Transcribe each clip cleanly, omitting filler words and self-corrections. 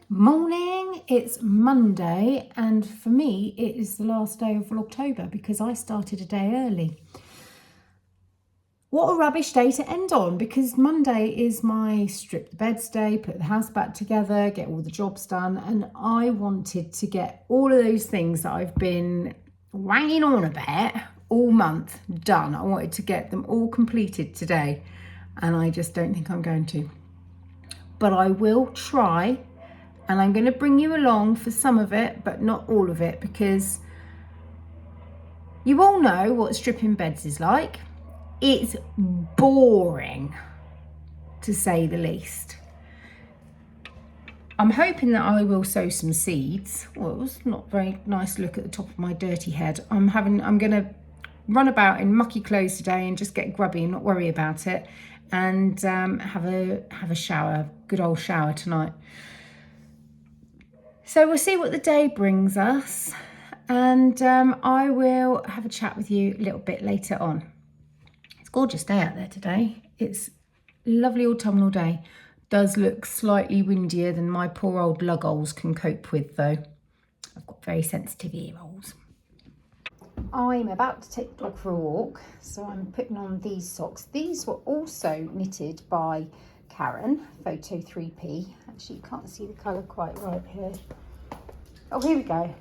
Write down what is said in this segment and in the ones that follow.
Morning, it's Monday, and for me it is the last day of Vlogtober because I started a day early. What a rubbish day to end on, because Monday is my strip the beds day, put the house back together, get all the jobs done, and I wanted to get all of those things that I've been wanging on about all month done. I wanted to get them all completed today, and I just don't think I'm going to. But I will try. And I'm going to bring you along for some of it, but not all of it, because you all know what stripping beds is like. It's boring, to say the least. I'm hoping that I will sow some seeds. Well, it was not very nice look at the top of my dirty head. I'm going to run about in mucky clothes today and just get grubby and not worry about it, and have a shower, good old shower tonight. So we'll see what the day brings us, and I will have a chat with you a little bit later on. It's a gorgeous day out there today. It's a lovely autumnal day. Does look slightly windier than my poor old lug holes can cope with, though. I've got very sensitive ear holes. I'm about to take the dog for a walk, so I'm putting on these socks. These were also knitted by Karen, photo 3P. Actually, you can't see the colour quite right here. Oh, here we go.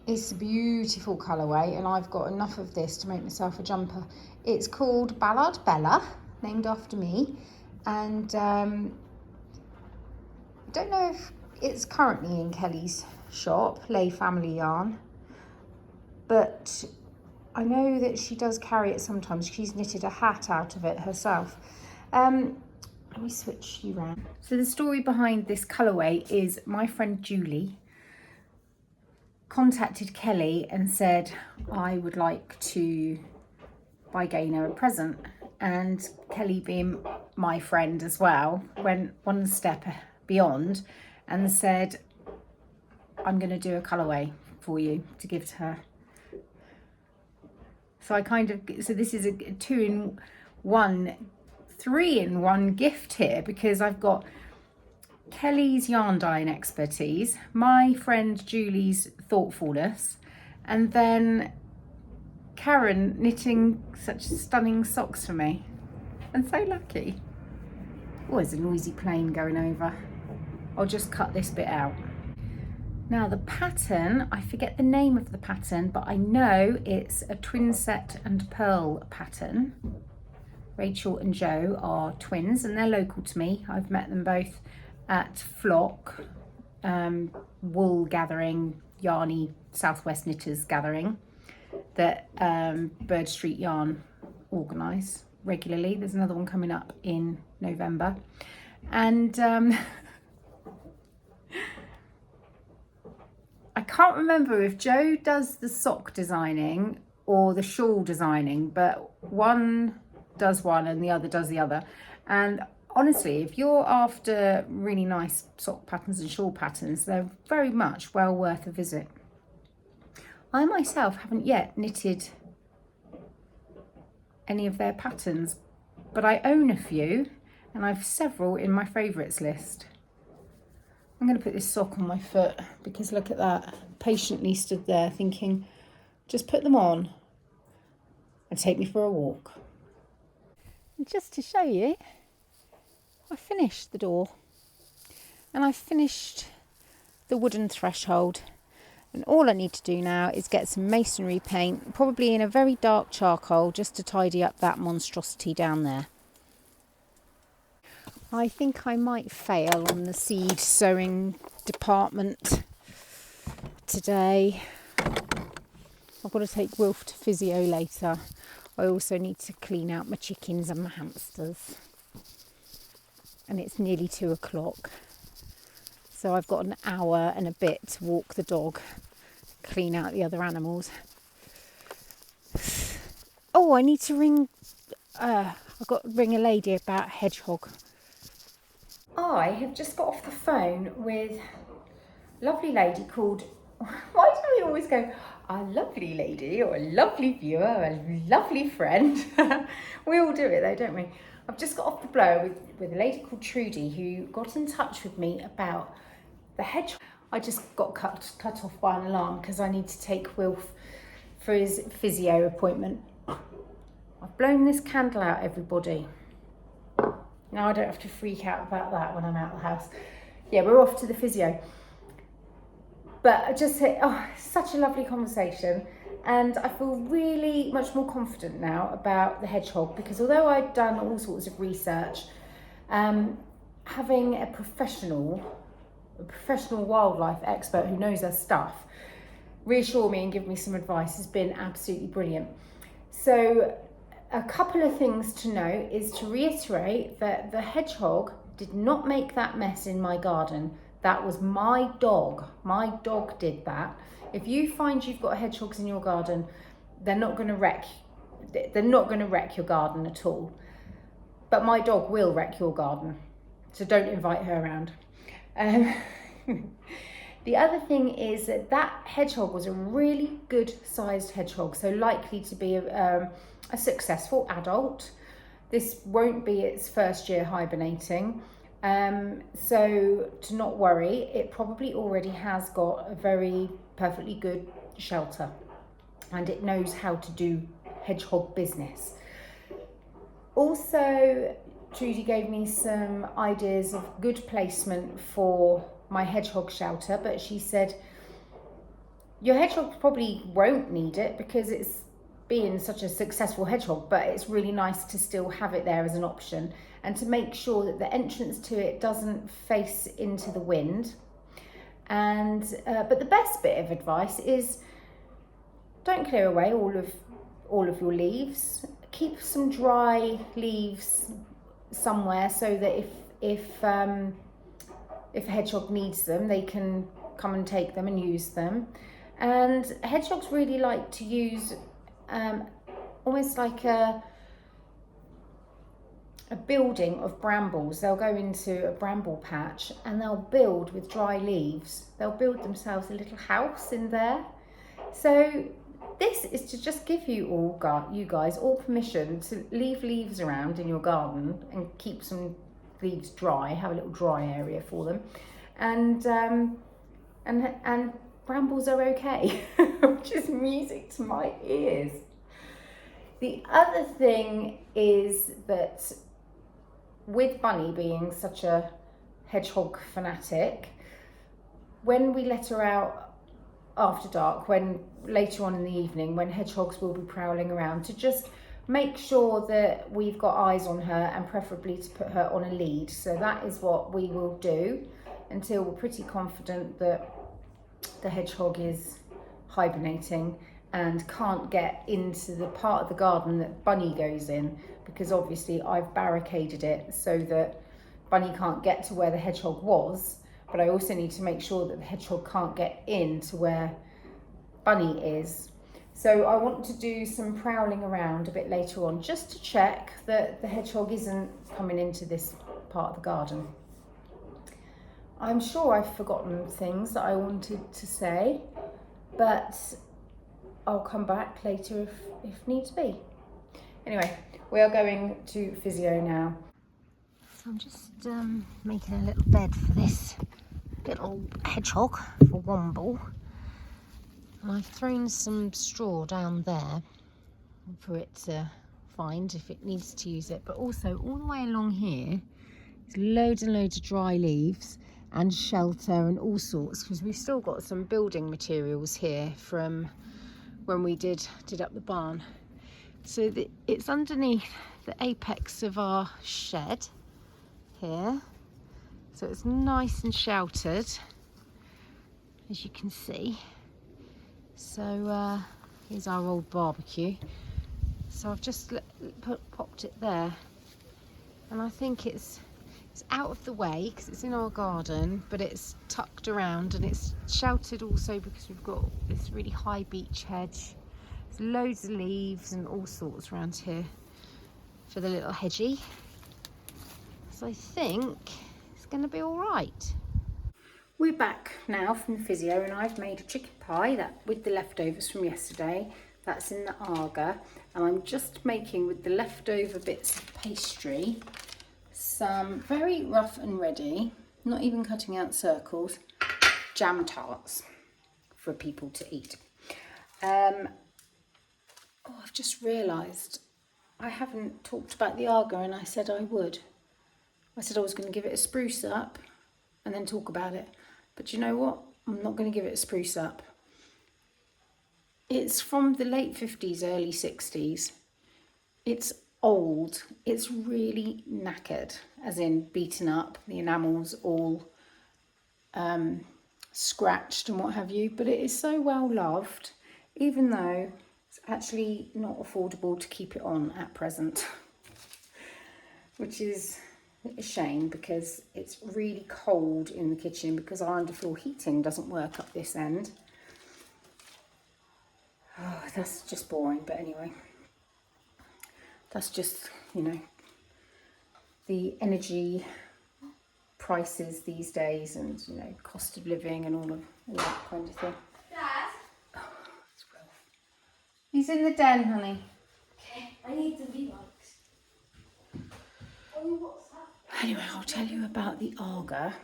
It's a beautiful colourway, and I've got enough of this to make myself a jumper. It's called Ballard Bella, named after me, and I don't know if it's currently in Kelly's shop, Lay Family Yarn, but I know that she does carry it sometimes. She's knitted a hat out of it herself. Let me switch you around. So the story behind this colourway is my friend Julie contacted Kelly and said, I would like to buy Gaynor a present. And Kelly, being my friend as well, went one step beyond and said, I'm going to do a colourway for you to give to her. So so this is a 2-in-1, 3-in-1 gift here, because I've got Kelly's yarn dyeing expertise, my friend Julie's thoughtfulness, and then Karen knitting such stunning socks for me. I'm so lucky. Oh, there's a noisy plane going over. I'll just cut this bit out. Now the pattern, I forget the name of the pattern, but I know it's a twin set and pearl pattern. Rachel and Joe are twins, and they're local to me. I've met them both at Flock, wool gathering, yarny Southwest Knitters gathering that Bird Street Yarn organise regularly. There's another one coming up in November, and I can't remember if Joe does the sock designing or the shawl designing, but one does one and the other does the other. And honestly, if you're after really nice sock patterns and shawl patterns, they're very much well worth a visit. I myself haven't yet knitted any of their patterns, but I own a few, and I've several in my favourites list. I'm going to put this sock on my foot because look at that. Patiently stood there thinking, just put them on and take me for a walk. And just to show you, I finished the door, and I finished the wooden threshold, and all I need to do now is get some masonry paint, probably in a very dark charcoal, just to tidy up that monstrosity down there. I think I might fail on the seed sowing department today. I've got to take Wilf to physio later. I also need to clean out my chickens and my hamsters. And it's nearly 2 o'clock. So I've got an hour and a bit to walk the dog, clean out the other animals. Oh, I need to ring, I've got to ring a lady about Hedgehog. I have just got off the phone with a lovely lady called, why do I always go, a lovely lady or a lovely viewer or a lovely friend? We all do it though, don't we? I've just got off the blower with a lady called Trudy who got in touch with me about the hedgehog. I just got cut off by an alarm because I need to take Wilf for his physio appointment. I've blown this candle out, everybody. Now I don't have to freak out about that when I'm out of the house. Yeah, we're off to the physio. But I just say, oh, such a lovely conversation. And I feel really much more confident now about the hedgehog, because although I'd done all sorts of research, having a professional wildlife expert who knows their stuff reassure me and give me some advice has been absolutely brilliant. So a couple of things to note is to reiterate that the hedgehog did not make that mess in my garden. That was my dog. My dog did that. If you find you've got hedgehogs in your garden, they're not going to wreck your garden at all. But my dog will wreck your garden, so don't invite her around. The other thing is that hedgehog was a really good sized hedgehog, so likely to be a successful adult. This won't be its first year hibernating. So to not worry, it probably already has got a very perfectly good shelter and it knows how to do hedgehog business. Also, Trudy gave me some ideas of good placement for my hedgehog shelter, but she said your hedgehog probably won't need it because it's being such a successful hedgehog, but it's really nice to still have it there as an option and to make sure that the entrance to it doesn't face into the wind. And but the best bit of advice is don't clear away all of your leaves. Keep some dry leaves somewhere so that if a hedgehog needs them, they can come and take them and use them. And hedgehogs really like to use almost like a building of brambles. They'll go into a bramble patch and they'll build with dry leaves. They'll build themselves a little house in there. So this is to just give you guys all permission to leave leaves around in your garden and keep some leaves dry, have a little dry area for them. And brambles are okay, which is music to my ears. The other thing is that with Bunny being such a hedgehog fanatic, when we let her out after dark, when later on in the evening, when hedgehogs will be prowling around, to just make sure that we've got eyes on her and preferably to put her on a lead. So that is what we will do until we're pretty confident that the hedgehog is hibernating and can't get into the part of the garden that Bunny goes in, because obviously I've barricaded it so that Bunny can't get to where the hedgehog was, but I also need to make sure that the hedgehog can't get into where Bunny is. So I want to do some prowling around a bit later on just to check that the hedgehog isn't coming into this part of the garden. I'm sure I've forgotten things that I wanted to say, but I'll come back later if needs be. Anyway, we are going to physio now. So I'm just making a little bed for this little hedgehog for Womble. And I've thrown some straw down there for it to find if it needs to use it. But also all the way along here, there's loads and loads of dry leaves and shelter and all sorts, because we've still got some building materials here from when we did up the barn. So it's underneath the apex of our shed here, so it's nice and sheltered, as you can see. So here's our old barbecue. So I've just popped it there, and I think it's out of the way because it's in our garden, but it's tucked around and it's sheltered also because we've got this really high beech hedge. There's loads of leaves and all sorts around here for the little hedgie. So I think it's going to be all right. We're back now from physio, and I've made a chicken pie that with the leftovers from yesterday. That's in the Arga, and I'm just making with the leftover bits of pastry some very rough and ready, not even cutting out circles, jam tarts for people to eat. Oh, I've just realised I haven't talked about the Arga, and I said I would. I said I was going to give it a spruce up and then talk about it. But you know what? I'm not going to give it a spruce up. It's from the late 50s, early 60s. It's old. It's really knackered, as in beaten up. The enamel's all scratched and what have you. But it is so well loved, even though it's actually not affordable to keep it on at present. Which is a shame, because it's really cold in the kitchen because our underfloor heating doesn't work up this end. Oh, that's just boring, but anyway, that's just, you know, the energy prices these days, and, you know, cost of living and all that kind of thing. Dad? Oh, it's Will. He's in the den, honey. Okay, I need the V-Bucks. Oh, what's that? Anyway, I'll tell you about the Arga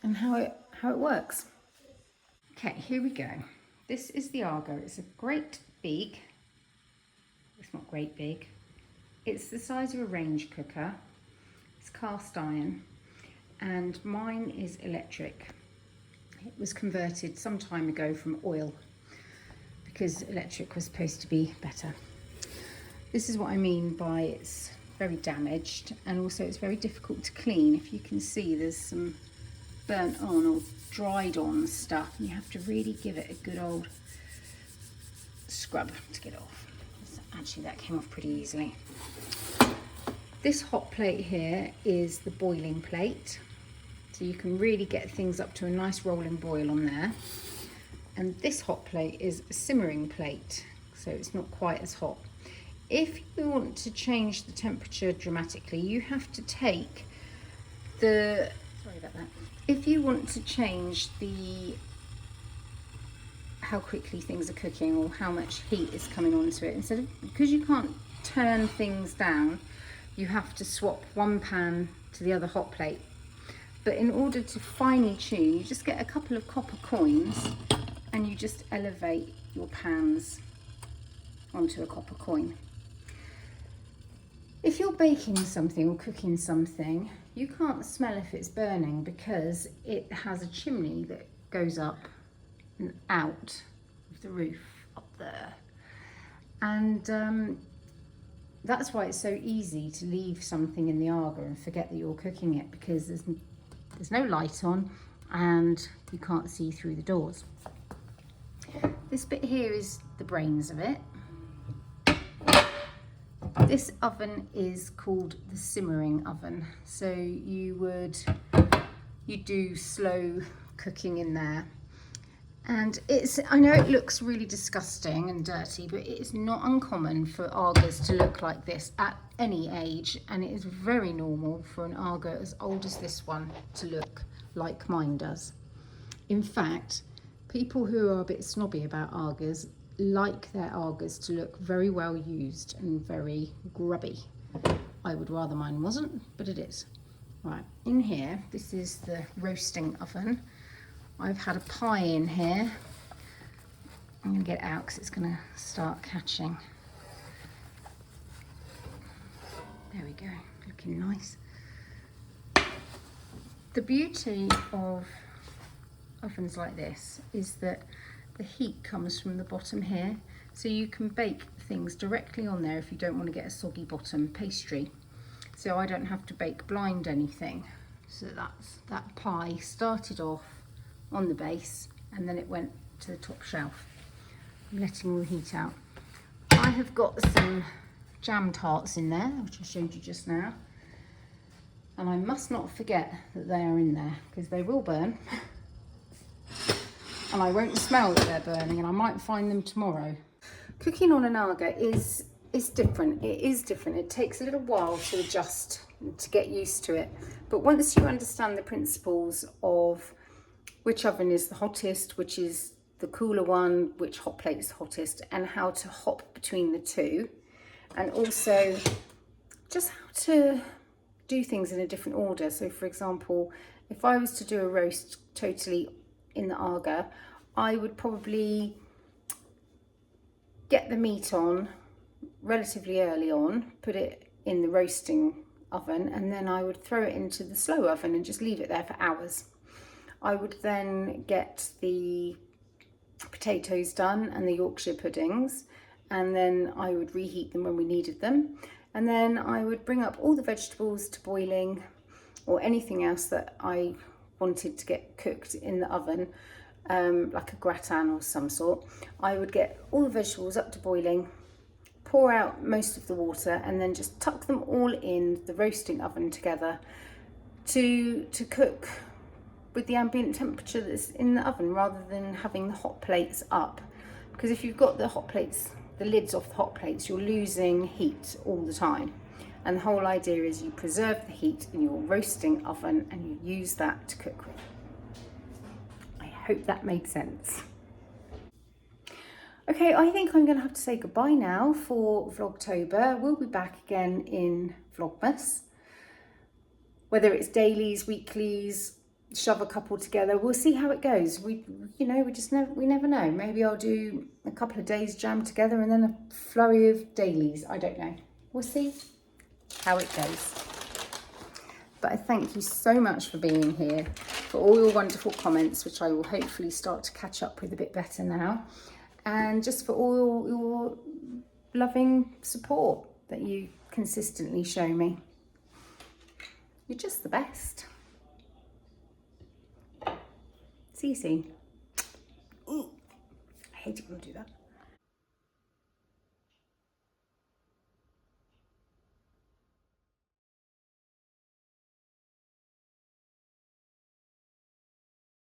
and how it works. Okay, here we go. This is the Arga. It's a great big. It's not great big. It's the size of a range cooker. It's cast iron, and mine is electric. It was converted some time ago from oil because electric was supposed to be better. This is what I mean by it's very damaged, and also it's very difficult to clean. If you can see, there's some burnt on or dried on stuff, and you have to really give it a good old scrub to get off. Actually, that came off pretty easily. This hot plate here is the boiling plate, so you can really get things up to a nice rolling boil on there. And this hot plate is a simmering plate, so it's not quite as hot. If you want to change the temperature dramatically, you have to take the, sorry about that. If you want to change how quickly things are cooking or how much heat is coming onto it, because you can't turn things down, you have to swap one pan to the other hot plate. But in order to finely tune, you just get a couple of copper coins and you just elevate your pans onto a copper coin. If you're baking something or cooking something, you can't smell if it's burning because it has a chimney that goes up and out of the roof up there. And that's why it's so easy to leave something in the Arga and forget that you're cooking it, because there's no light on and you can't see through the doors. This bit here is the brains of it. This oven is called the simmering oven. So you do slow cooking in there. And I know it looks really disgusting and dirty, but it is not uncommon for Argas to look like this at any age. And it is very normal for an Arga as old as this one to look like mine does. In fact, people who are a bit snobby about Argas like their Argas to look very well used and very grubby. I would rather mine wasn't, but it is. Right, in here, this is the roasting oven. I've had a pie in here. I'm going to get it out because it's going to start catching. There we go, looking nice. The beauty of ovens like this is that the heat comes from the bottom here, so you can bake things directly on there if you don't want to get a soggy bottom pastry. So I don't have to bake blind anything. So that pie started off on the base and then it went to the top shelf. I'm letting all the heat out. I have got some jam tarts in there, which I showed you just now. And I must not forget that they are in there, because they will burn. And I won't smell that they're burning, and I might find them tomorrow. Cooking on an Arga is different. It is different. It takes a little while to adjust, to get used to it. But once you understand the principles of which oven is the hottest, which is the cooler one, which hot plate is hottest, and how to hop between the two, and also just how to do things in a different order. So for example, if I was to do a roast totally in the Aga, I would probably get the meat on relatively early on, put it in the roasting oven, and then I would throw it into the slow oven and just leave it there for hours. I would then get the potatoes done and the Yorkshire puddings, and then I would reheat them when we needed them, and then I would bring up all the vegetables to boiling, or anything else that I wanted to get cooked in the oven, like a gratin or some sort. I would get all the vegetables up to boiling, pour out most of the water, and then just tuck them all in the roasting oven together to cook with the ambient temperature that's in the oven, rather than having the hot plates up. Because if you've got the hot plates, the lids off the hot plates, you're losing heat all the time. And the whole idea is you preserve the heat in your roasting oven and you use that to cook with. I hope that made sense. Okay, I think I'm going to have to say goodbye now for Vlogtober. We'll be back again in Vlogmas. Whether it's dailies, weeklies, shove a couple together, we'll see how it goes. We never know. Maybe I'll do a couple of days jammed together and then a flurry of dailies. I don't know. We'll see how it goes. But I thank you so much for being here, for all your wonderful comments, which I will hopefully start to catch up with a bit better now, and just for all your loving support that you consistently show me. You're just the best. See you soon. Ooh, I hate it when I do that.